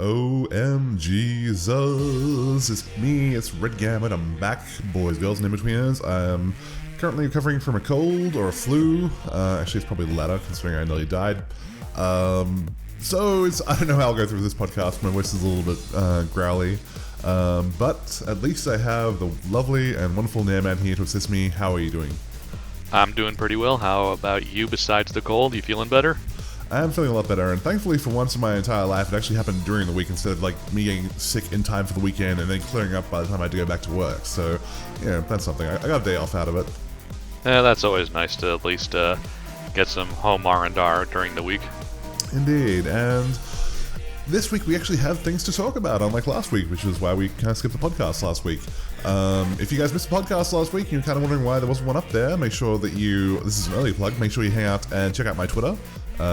OMG Zuz, it's me, it's Red Gamut, I'm back, boys, girls, and in-betweeners. I'm currently recovering from a cold or a flu. Actually, it's probably the latter, considering I nearly died. I don't know how I'll go through this podcast. My voice is a little bit growly. But at least I have the lovely and wonderful Nayrman here to assist me. How are you doing? I'm doing pretty well. How about you besides the cold? You feeling better? I am feeling a lot better, and thankfully for once in my entire life, it actually happened during the week instead of like me getting sick in time for the weekend and then clearing up by the time I had to go back to work. So, yeah, that's something. I got a day off out of it. Yeah, that's always nice to at least get some home R&R during the week. Indeed, and this week we actually have things to talk about, unlike last week, which is why we kind of skipped the podcast last week. If you guys missed the podcast last week and you're kind of wondering why there wasn't one up there, make sure that this is an early plug, make sure you hang out and check out my Twitter,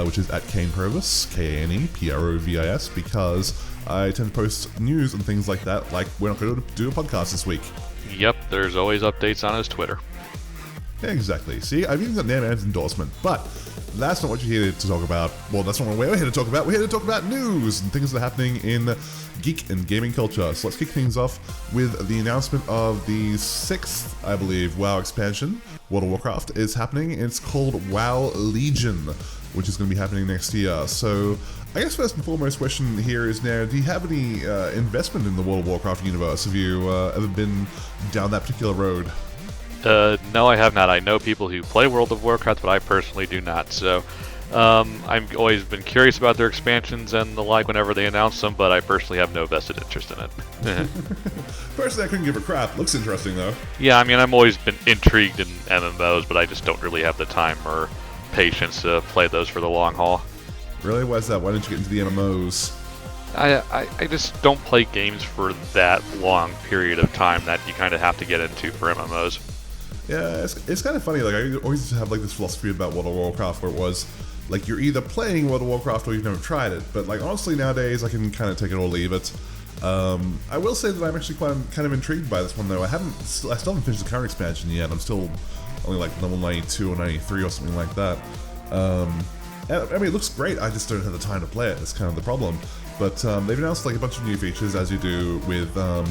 which is at Kaneprovis, Kaneprovis, because I tend to post news and things like that, like we're not going to do a podcast this week. Yep, there's always updates on his Twitter. Yeah, exactly. See, I've even got Nayrman's endorsement, but that's not what you're here to talk about. Well, that's not what we're here to talk about. We're here to talk about news and things that are happening in geek and gaming culture. So let's kick things off with the announcement of the 6th, I believe, WoW expansion. World of Warcraft is happening. It's called WoW Legion, which is going to be happening next year. So I guess first and foremost question here is now, do you have any investment in the World of Warcraft universe? Have you ever been down that particular road? No, I have not. I know people who play World of Warcraft, but I personally do not. So, I've always been curious about their expansions and the like whenever they announce them, but I personally have no vested interest in it. Personally, I couldn't give a crap. Looks interesting, though. Yeah, I mean, I've always been intrigued in MMOs, but I just don't really have the time or patience to play those for the long haul. Really? Why is that? Why didn't you get into the MMOs? I just don't play games for that long period of time that you kind of have to get into for MMOs. Yeah, it's kind of funny. Like, I always used to have like this philosophy about World of Warcraft, where it was like you're either playing World of Warcraft or you've never tried it. But like honestly, nowadays I can kind of take it or leave it. I will say that I'm actually kind of intrigued by this one though. I still haven't finished the current expansion yet. I'm still only like level 92 or 93 or something like that. I mean, it looks great. I just don't have the time to play it. That's kind of the problem. But they've announced like a bunch of new features, as you do with an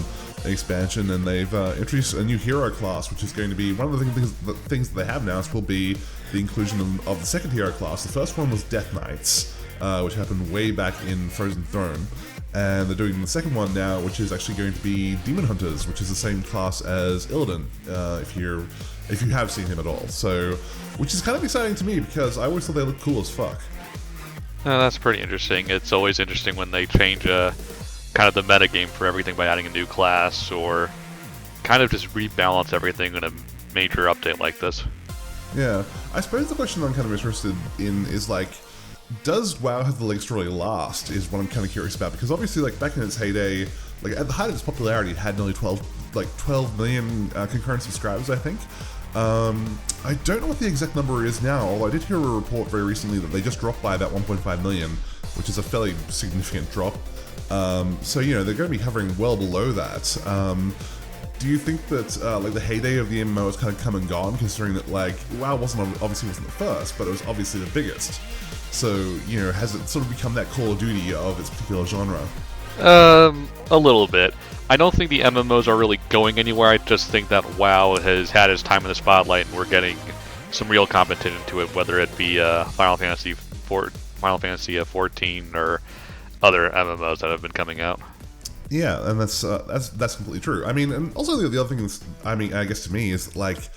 expansion, and they've introduced a new hero class, which is going to be one of the things that they have announced will be the inclusion of the second hero class. The first one was Death Knights, which happened way back in Frozen Throne, and they're doing the second one now, which is actually going to be Demon Hunters, which is the same class as Illidan, if you have seen him at all. So, which is kind of exciting to me because I always thought they looked cool as fuck. That's pretty interesting. It's always interesting when they change kind of the metagame for everything by adding a new class, or kind of just rebalance everything in a major update like this. Yeah, I suppose the question I'm kind of interested in is like, does WoW have the legs to really last, is what I'm kind of curious about, because obviously like back in its heyday, like at the height of its popularity, it had nearly 12 million concurrent subscribers, I think. I don't know what the exact number is now, although I did hear a report very recently that they just dropped by about 1.5 million, which is a fairly significant drop. So, you know, they're going to be hovering well below that. Do you think that like the heyday of the MMO has kind of come and gone, considering that like WoW obviously wasn't the first, but it was obviously the biggest? So, you know, has it sort of become that Call of Duty of its particular genre? A little bit. I don't think the MMOs are really going anywhere. I just think that WoW has had its time in the spotlight, and we're getting some real competition to it, whether it be Final Fantasy 14 or other MMOs that have been coming out. Yeah, and that's completely true. I mean, and also the other thing that's, I mean, I guess to me is like,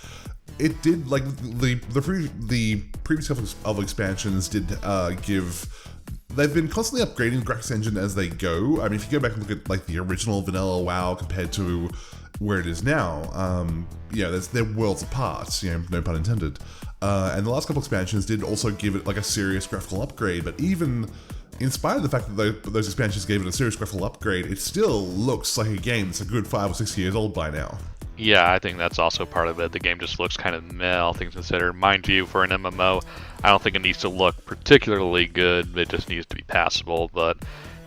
it did like the previous couple of expansions did give. They've been constantly upgrading the graphics engine as they go. I mean, if you go back and look at like the original vanilla WoW compared to where it is now, yeah, they're worlds apart. You know, no pun intended. And the last couple expansions did also give it like a serious graphical upgrade. But even in spite of the fact that those expansions gave it a serious graphical upgrade, it still looks like a game that's a good 5 or 6 years old by now. Yeah, I think that's also part of it. The game just looks kind of meh, all things considered. Mind you, for an MMO, I don't think it needs to look particularly good. It just needs to be passable. But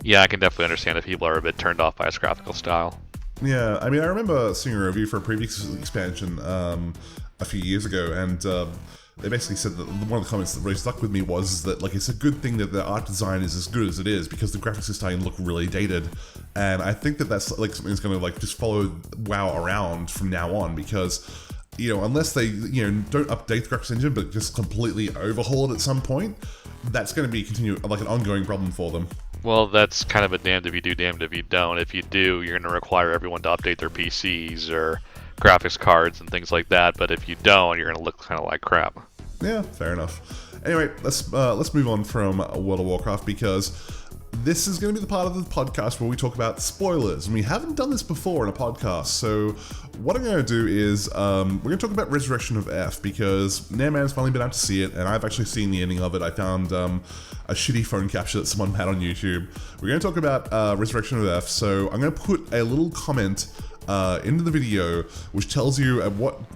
yeah, I can definitely understand if people are a bit turned off by its graphical style. Yeah, I mean, I remember seeing a review for a previous expansion a few years ago, and they basically said that one of the comments that really stuck with me was that like it's a good thing that the art design is as good as it is because the graphics is starting to look really dated, and I think that that's like something that's going to like just follow WoW around from now on because, you know, unless they, you know, don't update the graphics engine but just completely overhaul it at some point, that's going to be like an ongoing problem for them. Well, that's kind of a damned if you do, damned if you don't. If you do, you're going to require everyone to update their PCs or graphics cards and things like that. But if you don't, you're going to look kind of like crap. Yeah, fair enough. Anyway, let's move on from World of Warcraft because this is going to be the part of the podcast where we talk about spoilers, and we haven't done this before in a podcast. So what I'm going to do is we're going to talk about Resurrection of F because Nayrman's finally been out to see it, and I've actually seen the ending of it. I found a shitty phone capture that someone had on YouTube. We're going to talk about Resurrection of F, so I'm going to put a little comment into the video which tells you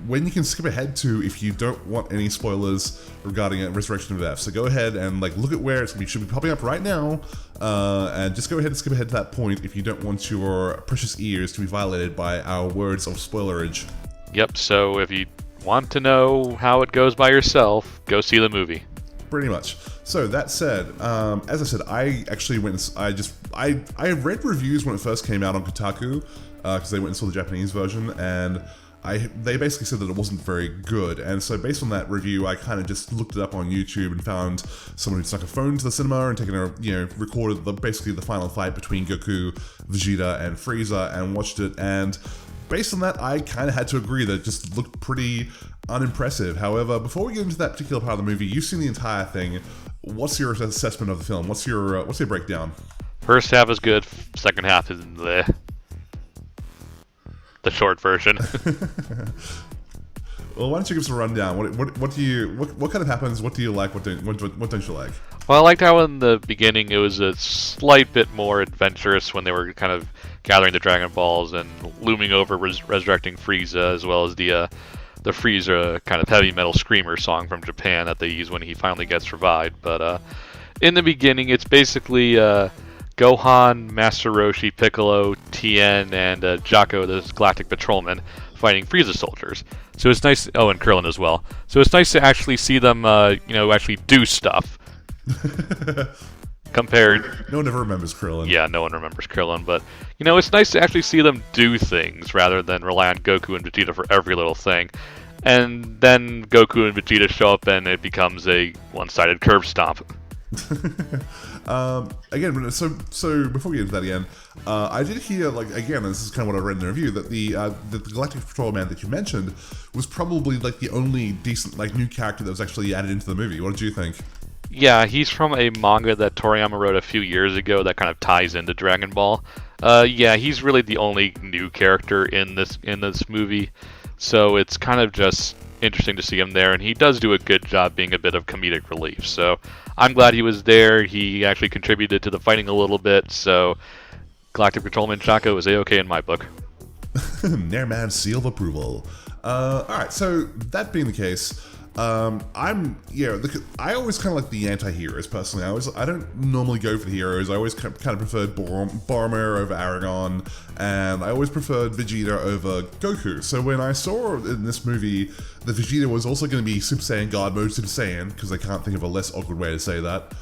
when you can skip ahead to if you don't want any spoilers regarding Resurrection of F. So go ahead and like look at where it should be popping up right now, and just go ahead and skip ahead to that point if you don't want your precious ears to be violated by our words of spoilerage. Yep, so if you want to know how it goes by yourself, go see the movie. Pretty much. So that said, as I said, I actually I read reviews when it first came out on Kotaku, because they went and saw the Japanese version, and they basically said that it wasn't very good. And so based on that review, I kind of just looked it up on YouTube and found someone who snuck a phone to the cinema and recorded basically the final fight between Goku, Vegeta, and Frieza and watched it. And based on that, I kind of had to agree that it just looked pretty unimpressive. However, before we get into that particular part of the movie, you've seen the entire thing. What's your assessment of the film? What's your breakdown? First half is good, second half is the short version. Well, why don't you give us a rundown? What kind of happens? What do you like? What don't you like? Well, I liked how in the beginning it was a slight bit more adventurous when they were kind of gathering the Dragon Balls and looming over resurrecting Frieza, as well as the Frieza kind of heavy metal screamer song from Japan that they use when he finally gets revived. But in the beginning, it's basically Gohan, Master Roshi, Piccolo, Tien, and Jaco, the Galactic Patrolman, fighting Frieza soldiers. So it's nice. Oh, and Krillin as well. So it's nice to actually see them, actually do stuff. Compared. No one ever remembers Krillin. Yeah, no one remembers Krillin, but it's nice to actually see them do things rather than rely on Goku and Vegeta for every little thing. And then Goku and Vegeta show up, and it becomes a one-sided curb stomp. Again, so before we get into that again, I did hear, again, this is kind of what I read in the review, that the Galactic Patrolman that you mentioned was probably the only decent new character that was actually added into the movie. What did you think? Yeah, he's from a manga that Toriyama wrote a few years ago that kind of ties into Dragon Ball. Yeah, he's really the only new character in this movie, so it's kind of just interesting to see him there, and he does do a good job being a bit of comedic relief. So I'm glad he was there. He actually contributed to the fighting a little bit, so Galactic Patrolman Jaco is A-okay in my book. Nayrman seal of approval. Alright, so that being the case, I always kind of like the anti-heroes personally. I don't normally go for the heroes. I always kind of preferred Boromir over Aragon, and I always preferred Vegeta over Goku. So when I saw in this movie that Vegeta was also going to be Super Saiyan God Mode Super Saiyan, because I can't think of a less awkward way to say that,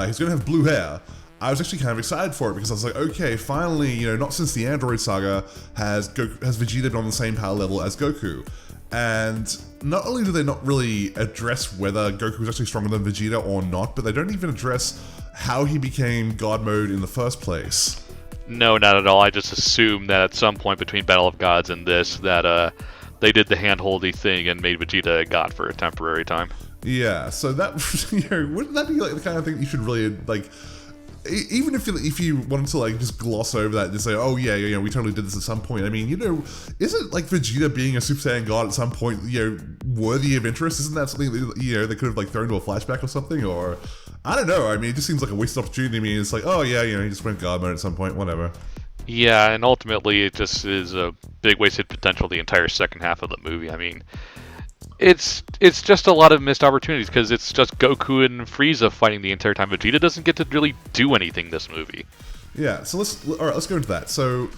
he's going to have blue hair. I was actually kind of excited for it because I was like, okay, finally, not since the Android Saga has Vegeta been on the same power level as Goku. And not only do they not really address whether Goku is actually stronger than Vegeta or not, but they don't even address how he became God Mode in the first place. No, not at all. I just assumed that at some point between Battle of Gods and this, that they did the hand-holdy thing and made Vegeta a god for a temporary time. Yeah, so that, wouldn't that be the kind of thing you should really, even if you wanted to just gloss over that and just say, oh yeah, we totally did this at some point. I mean, isn't Vegeta being a Super Saiyan God at some point, worthy of interest? Isn't that something that, they could have thrown to a flashback or something? Or I don't know. I mean, it just seems like a wasted opportunity to me. It's like, oh yeah, he just went God mode at some point, whatever. Yeah, and ultimately it just is a big wasted potential the entire second half of the movie. I mean, it's just a lot of missed opportunities because it's just Goku and Frieza fighting the entire time. Vegeta doesn't get to really do anything this movie. Yeah, so let's go into that. So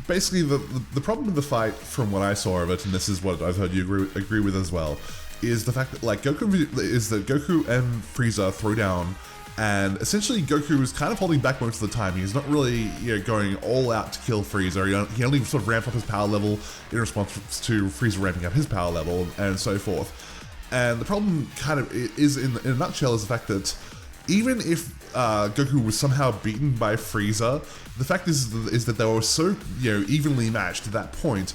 basically, the problem with the fight, from what I saw of it, and this is what I've heard you agree with as well, is the fact that like Goku and Frieza throw down, and essentially Goku is kind of holding back most of the time. He's not really going all out to kill Frieza. He only sort of ramps up his power level in response to Frieza ramping up his power level and so forth. And the problem kind of is, in a nutshell, is the fact that even if Goku was somehow beaten by Frieza, the fact is that they were so evenly matched at that point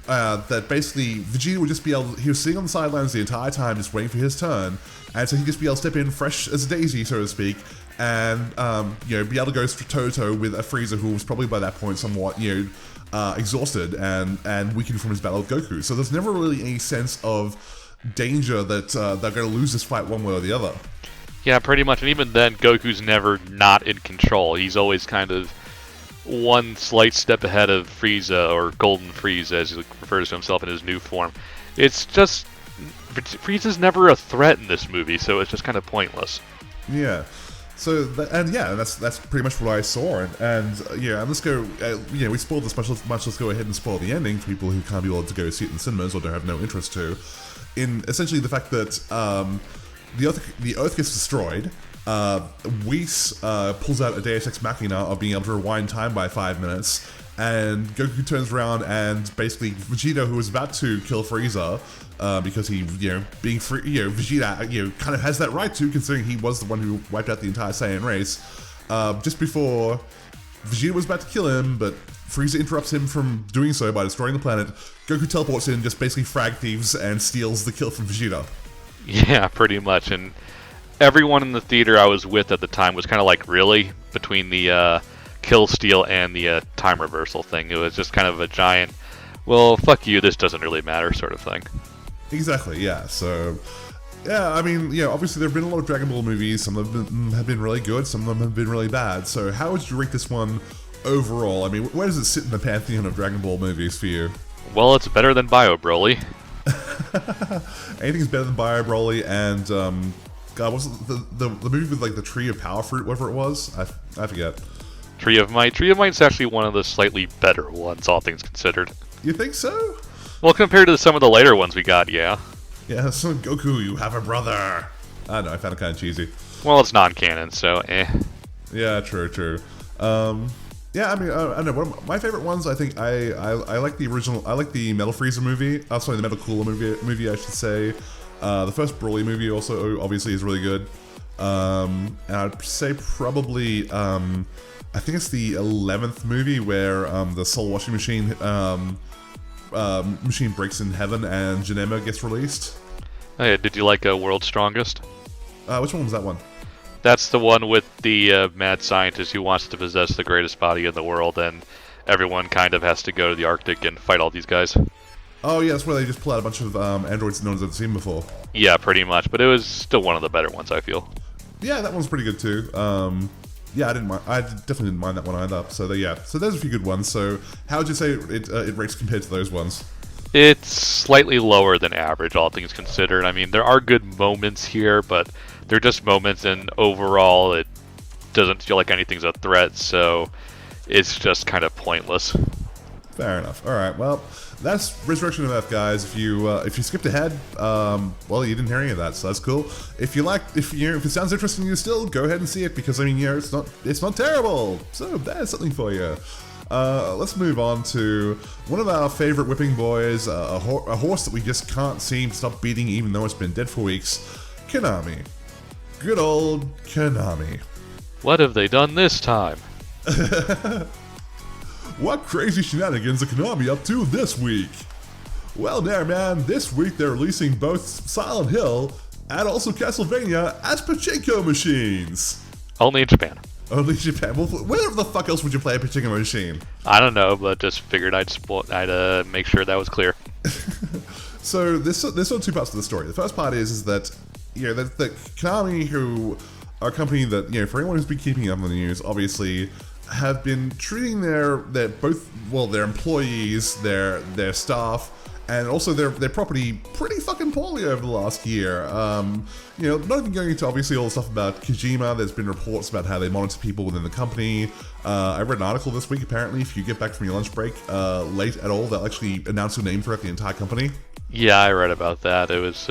that basically Vegeta would just be able. He was sitting on the sidelines the entire time, just waiting for his turn, and so he'd just be able to step in fresh as a daisy, so to speak, and be able to go toe to toe with a Frieza who was probably by that point somewhat exhausted and weakened from his battle with Goku. So there's never really any sense of danger that they're going to lose this fight one way or the other. Yeah, pretty much. And even then, Goku's never not in control. He's always kind of one slight step ahead of Frieza, or Golden Frieza, as he refers to himself in his new form. It's just, Frieza's never a threat in this movie, so it's just kind of pointless. Yeah. So that's pretty much what I saw, and let's go. We spoiled this much. Let's go ahead and spoil the ending for people who can't be able to go see it in the cinemas or don't have no interest to. In essentially the fact that the Earth gets destroyed. Whis pulls out a Deus Ex Machina of being able to rewind time by 5 minutes, and Goku turns around and basically Vegeta, who was about to kill Frieza, because he, being free, Vegeta, kind of has that right to, considering he was the one who wiped out the entire Saiyan race. Just before Vegeta was about to kill him, but Frieza interrupts him from doing so by destroying the planet. Goku teleports in, just basically frag thieves and steals the kill from Vegeta. Yeah, pretty much. And everyone in the theater I was with at the time was kind of like, really? Between the kill steal and the time reversal thing. It was just kind of a giant, well, fuck you, this doesn't really matter sort of thing. Exactly, yeah. So, yeah, I mean, obviously there have been a lot of Dragon Ball movies. Some of them have been really good, some of them have been really bad. So how would you rate this one overall? I mean, where does it sit in the pantheon of Dragon Ball movies for you? Well, it's better than Bio Broly. Anything's better than Bio Broly, and God, what's the movie with like the Tree of Power Fruit, whatever it was? I forget. Tree of Might. Tree of Might's actually one of the slightly better ones, all things considered. You think so? Well, compared to some of the later ones we got, yeah. Yeah, so Goku, you have a brother. I don't know, I found it kind of cheesy. Well, it's non-canon, so eh. Yeah, true. Yeah, I mean, I don't know. One of my favorite ones, I think, I like the original. I like the Metal Freezer movie. Sorry, the Metal Cooler movie, I should say. The first Broly movie also obviously is really good. And I'd say probably, I think it's the 11th movie where the Soul Washing Machine machine breaks in heaven and Janema gets released. Oh, yeah, did you like World's Strongest? Which one was that one? That's the one with the mad scientist who wants to possess the greatest body in the world, and everyone kind of has to go to the Arctic and fight all these guys. Oh yeah, that's where they just pull out a bunch of androids no one's ever seen before. Yeah, pretty much, but it was still one of the better ones, I feel. Yeah, that one's pretty good too. Yeah, I definitely didn't mind that one either. So so there's a few good ones. So how would you say it rates compared to those ones? It's slightly lower than average, all things considered. I mean, there are good moments here, but they're just moments, and overall it doesn't feel like anything's a threat, so it's just kind of pointless. Fair enough. All right, well, that's Resurrection of F, guys. If you skipped ahead, well, you didn't hear any of that, so that's cool. If it sounds interesting to you still, go ahead and see it, because I mean, it's not terrible. So that's something for you. Let's move on to one of our favorite whipping boys, a horse that we just can't seem to stop beating, even though it's been dead for weeks. Konami. Good old Konami. What have they done this time? What crazy shenanigans are Konami up to this week? Well, Nayrman, this week they're releasing both Silent Hill and also Castlevania as pachinko machines. Only in Japan. Only in Japan. Well, where the fuck else would you play a pachinko machine? I don't know, but just figured I'd make sure that was clear. So there's sort of two parts to the story. The first part is that that Konami, who are a company that for anyone who's been keeping up on the news, obviously have been treating their employees, their staff, and also their property pretty fucking poorly over the last year. Not even going into obviously all the stuff about Kojima. There's been reports about how they monitor people within the company. I read an article this week. Apparently, if you get back from your lunch break late at all, they'll actually announce your name throughout the entire company. Yeah, I read about that. It was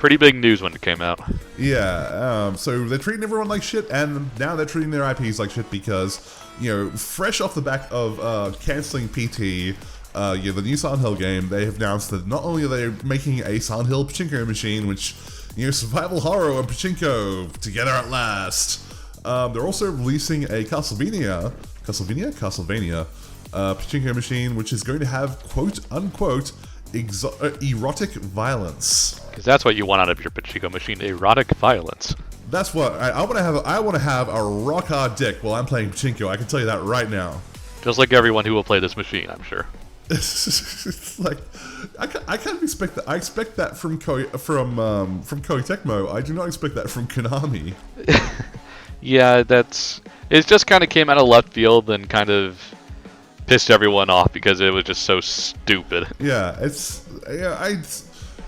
pretty big news when it came out. Yeah, so they're treating everyone like shit, and now they're treating their IPs like shit because, fresh off the back of canceling PT, the new Silent Hill game, they have announced that not only are they making a Silent Hill pachinko machine, which, survival horror and pachinko together at last, they're also releasing a Castlevania pachinko machine, which is going to have quote-unquote erotic violence. Because that's what you want out of your pachinko machine, erotic violence. That's what I want to have. I want to have a rock hard dick while I'm playing pachinko. I can tell you that right now. Just like everyone who will play this machine, I'm sure. It's like I can't expect that. I expect that from Koei Tecmo. I do not expect that from Konami. Yeah, it just kind of came out of left field and kind of pissed everyone off because it was just so stupid. Yeah,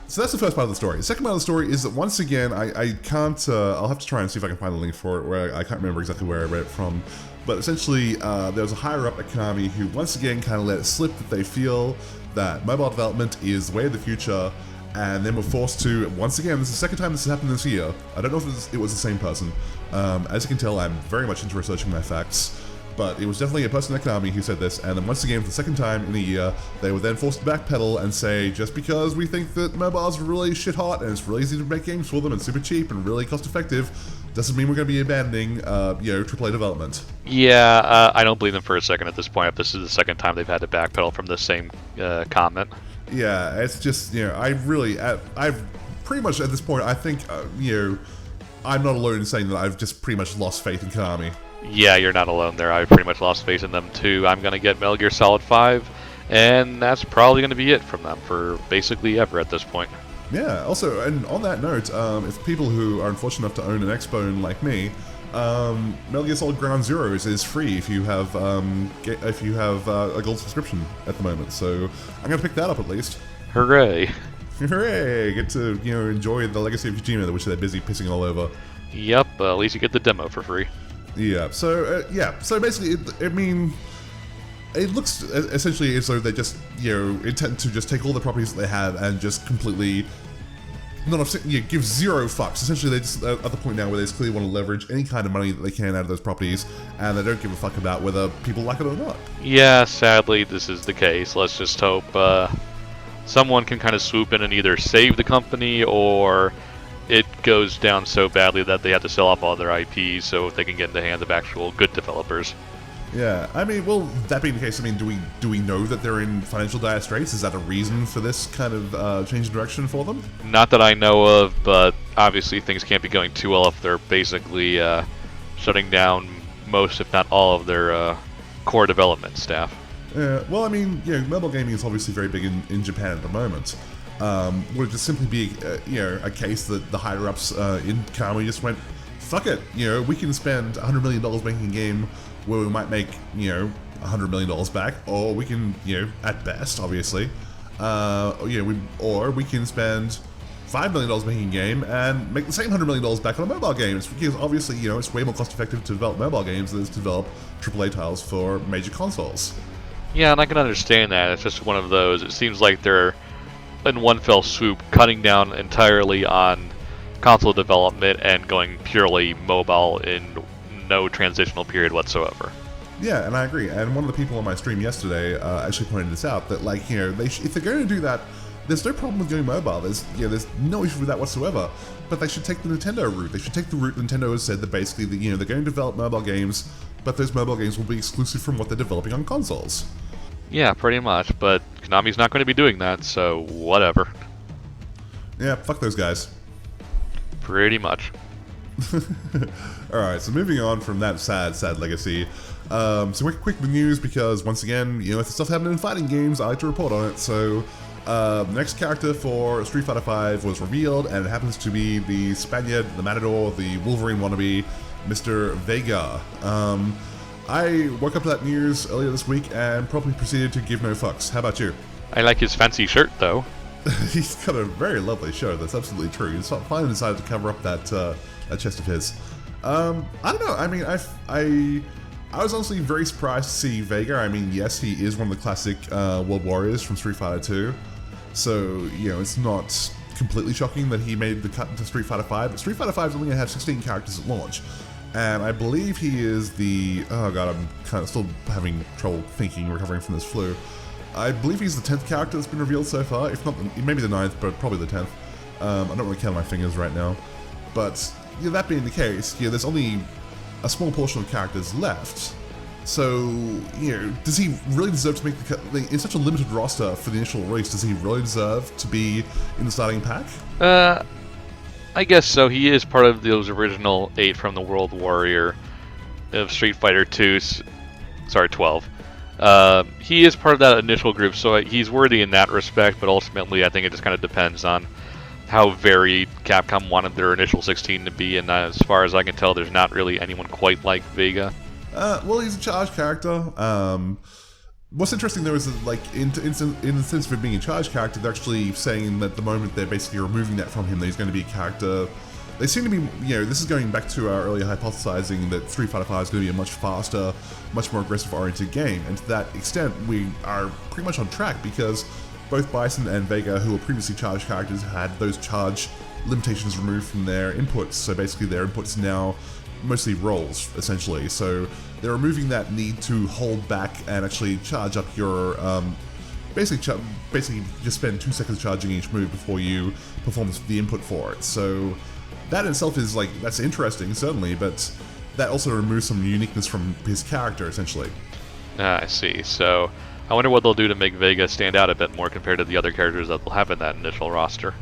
so that's the first part of the story. The second part of the story is that once again, I can't. I'll have to try and see if I can find a link for it. Where I can't remember exactly where I read it from, but essentially, there was a higher up at Konami who once again kind of let it slip that they feel that mobile development is the way of the future, and then were forced to once again. This is the second time this has happened this year. I don't know if it was the same person. As you can tell, I'm very much into researching my facts. But it was definitely a person at Konami who said this, and then once again, for the second time in a year, they were then forced to backpedal and say, just because we think that mobiles are really shit hot and it's really easy to make games for them and super cheap and really cost effective, doesn't mean we're going to be abandoning, AAA development. Yeah, I don't believe them for a second at this point. If this is the second time they've had to backpedal from the same comment. Yeah, it's just, I've pretty much at this point, I think, I'm not alone in saying that I've just pretty much lost faith in Konami. Yeah, you're not alone there. I pretty much lost faith in them too. I'm going to get Metal Gear Solid 5, and that's probably going to be it from them for basically ever at this point. Yeah, also, and on that note, if people who are unfortunate enough to own an Xbone like me, Metal Gear Solid Ground Zeroes is free if you have a gold subscription at the moment, so I'm going to pick that up at least. Hooray! Hooray! Get to, enjoy the legacy of Kojima, which they're busy pissing all over. Yep, at least you get the demo for free. Yeah, so basically, it looks essentially as though they just, intend to just take all the properties that they have and just completely give zero fucks. Essentially, they just at the point now where they just clearly want to leverage any kind of money that they can out of those properties, and they don't give a fuck about whether people like it or not. Yeah, sadly, this is the case. Let's just hope someone can kind of swoop in and either save the company or it goes down so badly that they have to sell off all their IPs so they can get in the hands of actual good developers. Yeah, I mean, well, that being the case, I mean, do we know that they're in financial dire straits? Is that a reason for this kind of change in direction for them? Not that I know of, but obviously things can't be going too well if they're basically shutting down most, if not all, of their core development staff. Yeah, well, I mean, mobile gaming is obviously very big in Japan at the moment. Would it just simply be, a case that the higher-ups in Konami just went, fuck it, we can spend $100 million making a game where we might make, $100 million back, or we can, at best, obviously, or we can spend $5 million making a game and make the same $100 million back on a mobile game. It's because obviously, it's way more cost-effective to develop mobile games than it is to develop AAA titles for major consoles. Yeah, and I can understand that. It's just one of those. It seems like they're in one fell swoop cutting down entirely on console development and going purely mobile in no transitional period whatsoever. Yeah, and I agree. And one of the people on my stream yesterday actually pointed this out, that if they're going to do that, there's no problem with going mobile. There's no issue with that whatsoever. But they should take the Nintendo route. They should take the route Nintendo has said that basically they're going to develop mobile games, but those mobile games will be exclusive from what they're developing on consoles. Yeah, pretty much, but Konami's not going to be doing that, so whatever. Yeah, fuck those guys. Pretty much. Alright, so moving on from that sad legacy, some quick news, because once again, if the stuff happening in fighting games, I like to report on it. So, the next character for Street Fighter V was revealed, and it happens to be the Spaniard, the Matador, the Wolverine wannabe, Mr. Vega. I woke up to that news earlier this week and probably proceeded to give no fucks. How about you? I like his fancy shirt, though. He's got a very lovely shirt. That's absolutely true. He's finally decided to cover up that chest of his. I don't know. I mean, I was honestly very surprised to see Vega. I mean, yes, he is one of the classic World Warriors from Street Fighter 2. So, it's not completely shocking that he made the cut into Street Fighter V. But Street Fighter V is only going to have 16 characters at launch. And I believe he is the... Oh god, I'm kind of still having trouble recovering from this flu. I believe he's the 10th character that's been revealed so far. If not, maybe the 9th, but probably the 10th. I don't really count my fingers right now. But, that being the case, there's only a small portion of characters left. So, does he really deserve to make the cut? In such a limited roster for the initial release, does he really deserve to be in the starting pack? I guess so. He is part of those original 8 from the World Warrior of Street Fighter 2. Sorry, 12. He is part of that initial group, so he's worthy in that respect, but ultimately I think it just kind of depends on how varied Capcom wanted their initial 16 to be, and as far as I can tell, there's not really anyone quite like Vega. Well, he's a charged character. What's interesting though is that, like, in the sense of it being a charged character, they're actually saying that the moment they're basically removing that from him, that he's going to be a character. They seem to be, this is going back to our earlier hypothesizing that Street Fighter V is going to be a much faster, much more aggressive-oriented game, and to that extent, we are pretty much on track because both Bison and Vega, who were previously charged characters, had those charge limitations removed from their inputs. So basically, their inputs now mostly rolls, essentially. So they're removing that need to hold back and actually charge up your basically just spend 2 seconds charging each move before you perform the input for it. So that in itself is that's interesting, certainly, but that also removes some uniqueness from his character, essentially. I see. So I wonder what they'll do to make Vega stand out a bit more compared to the other characters that they'll have in that initial roster.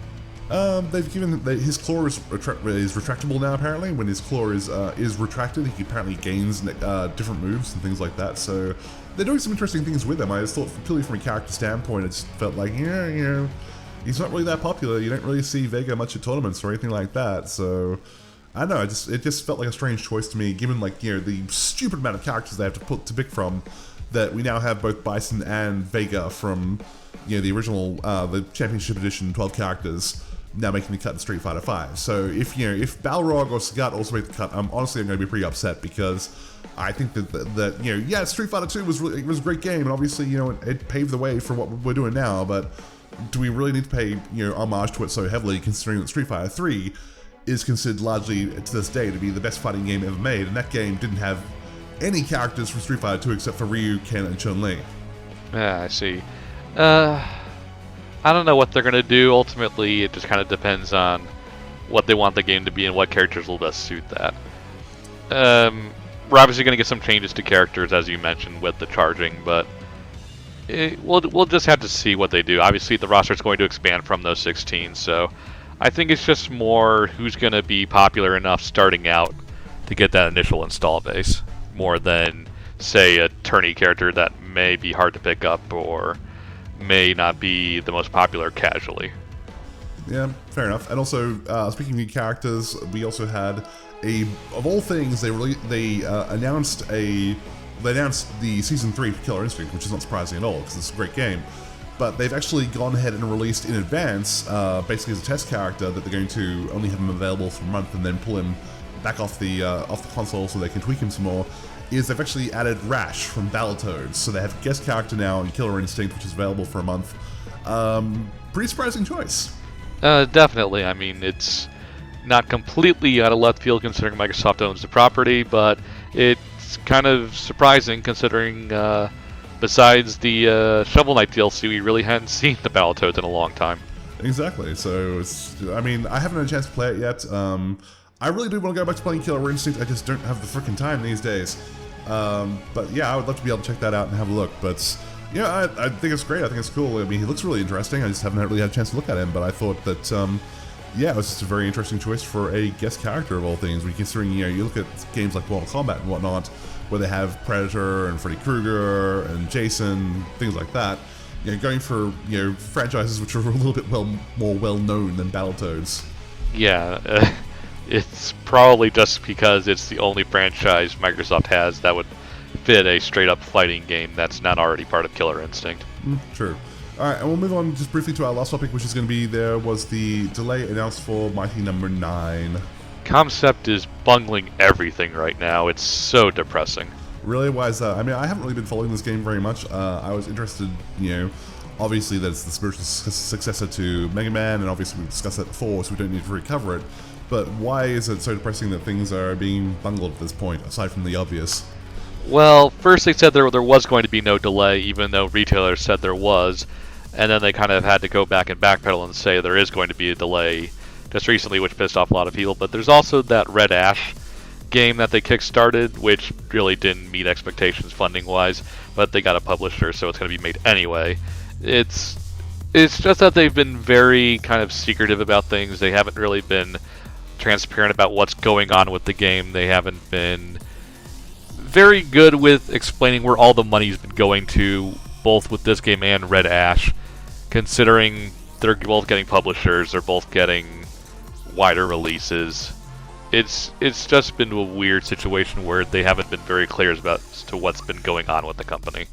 They've given his claw is retractable now. Apparently, when his claw is retracted, he apparently gains different moves and things like that. So they're doing some interesting things with him. I just thought, purely from a character standpoint, it just felt like he's not really that popular. You don't really see Vega much at tournaments or anything like that. So I don't know. It just felt like a strange choice to me, given the stupid amount of characters they have to pick from. That we now have both Bison and Vega from the original the Championship Edition 12 characters now making the cut in Street Fighter V. So if Balrog or Sagat also make the cut, I'm going to be pretty upset because I think that Street Fighter 2 was a great game, and obviously it paved the way for what we're doing now. But do we really need to pay homage to it so heavily, considering that Street Fighter 3 is considered largely to this day to be the best fighting game ever made, and that game didn't have any characters from Street Fighter 2 except for Ryu, Ken, and Chun-Li. Yeah, I see. I don't know what they're going to do. Ultimately, it just kind of depends on what they want the game to be and what characters will best suit that. We're obviously going to get some changes to characters, as you mentioned, with the charging, but we'll just have to see what they do. Obviously, the roster is going to expand from those 16, so I think it's just more who's going to be popular enough starting out to get that initial install base, more than, say, a tourney character that may be hard to pick up or may not be the most popular casually. Yeah, fair enough. And also, speaking of characters, we also had of all things, they announced the Season 3 for Killer Instinct, which is not surprising at all, because it's a great game. But they've actually gone ahead and released in advance, basically as a test character, that they're going to only have him available for a month and then pull him back off the console so they can tweak him some more. Is they've actually added Rash from Battletoads, so they have a guest character now in Killer Instinct, which is available for a month. Pretty surprising choice. Definitely. I mean, it's not completely out of left field considering Microsoft owns the property, but it's kind of surprising considering besides the Shovel Knight DLC, we really hadn't seen the Battletoads in a long time. Exactly. So, I haven't had a chance to play it yet. I really do want to go back to playing Killer Instinct, I just don't have the freaking time these days. But yeah, I would love to be able to check that out and have a look. But yeah, I think it's great, I think it's cool. I mean, he looks really interesting, I just haven't really had a chance to look at him, but I thought that, it was just a very interesting choice for a guest character of all things, considering, you look at games like Mortal Kombat and whatnot, where they have Predator and Freddy Krueger and Jason, things like that. Going for, franchises which are a little bit more well-known than Battletoads. Yeah, it's probably just because it's the only franchise Microsoft has that would fit a straight-up fighting game that's not already part of Killer Instinct. True. Alright, and we'll move on just briefly to our last topic, which is going to be, there was the delay announced for Mighty Number 9. Concept is bungling everything right now. It's so depressing. Really? Why is that? I mean, I haven't really been following this game very much. I was interested, Obviously, that's the spiritual successor to Mega Man, and obviously we've discussed that before, so we don't need to recover it. But why is it so depressing that things are being bungled at this point, aside from the obvious? Well, first they said there was going to be no delay, even though retailers said there was, and then they kind of had to go back and backpedal and say there is going to be a delay just recently, which pissed off a lot of people. But there's also that Red Ash game that they kickstarted, which really didn't meet expectations funding-wise, but they got a publisher, so it's going to be made anyway. It's just that they've been very kind of secretive about things. They haven't really been transparent about what's going on with the game. They haven't been very good with explaining where all the money's been going to, both with this game and Red Ash, considering they're both getting publishers, they're both getting wider releases. It's just been a weird situation where they haven't been very clear as to what's been going on with the company.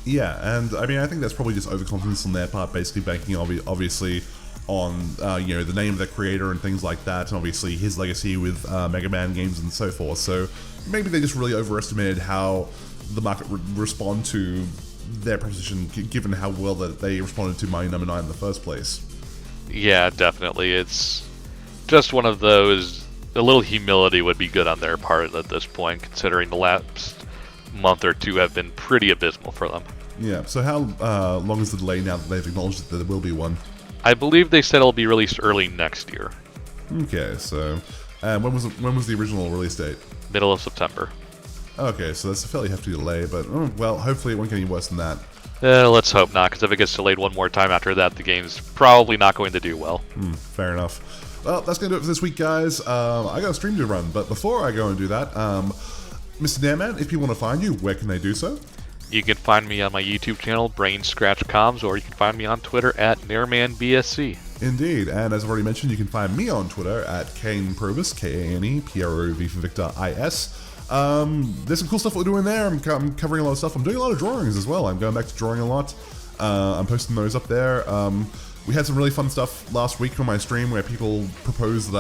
Yeah, and I mean, I think that's probably just overconfidence on their part, basically banking obviously on the name of the creator and things like that, and obviously his legacy with Mega Man games and so forth. So maybe they just really overestimated how the market would respond to their proposition, given how well that they responded to Mighty Number 9 in the first place. Yeah, definitely. It's just one of those. A little humility would be good on their part at this point, considering the last month or two have been pretty abysmal for them. Yeah, so how long is the delay now that they've acknowledged that there will be one? I believe they said it'll be released early next year. Okay, so when was the original release date? Middle of September. Okay, so that's a fairly hefty delay, but well, hopefully it won't get any worse than that. Let's hope not, because if it gets delayed one more time after that, the game's probably not going to do well. Fair enough. Well, that's going to do it for this week, guys. I got a stream to run, but before I go and do that, Mr. Nayrman, if people want to find you, where can they do so? You can find me on my YouTube channel, Brain Scratch Comms, or you can find me on Twitter at NayrmanBSC. Indeed, and as I've already mentioned, you can find me on Twitter at KaneProbus, KaneProv for Victor IS. There's some cool stuff we're doing there. I'm covering a lot of stuff. I'm doing a lot of drawings as well. I'm going back to drawing a lot. I'm posting those up there. We had some really fun stuff last week on my stream where people proposed that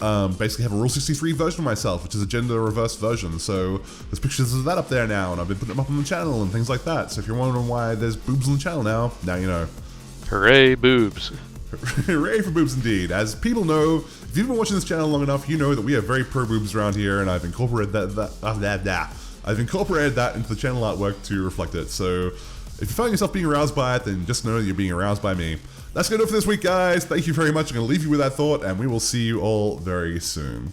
I basically have a Rule 63 version of myself, which is a gender reverse version. So there's pictures of that up there now, and I've been putting them up on the channel and things like that. So if you're wondering why there's boobs on the channel now you know. Hooray, boobs. Hooray for boobs indeed. As people know, if you've been watching this channel long enough, you know that we have very pro boobs around here, and I've incorporated I've incorporated that into the channel artwork to reflect it. So if you find yourself being aroused by it, then just know that you're being aroused by me. That's going to do it for this week, guys. Thank you very much. I'm going to leave you with that thought, and we will see you all very soon.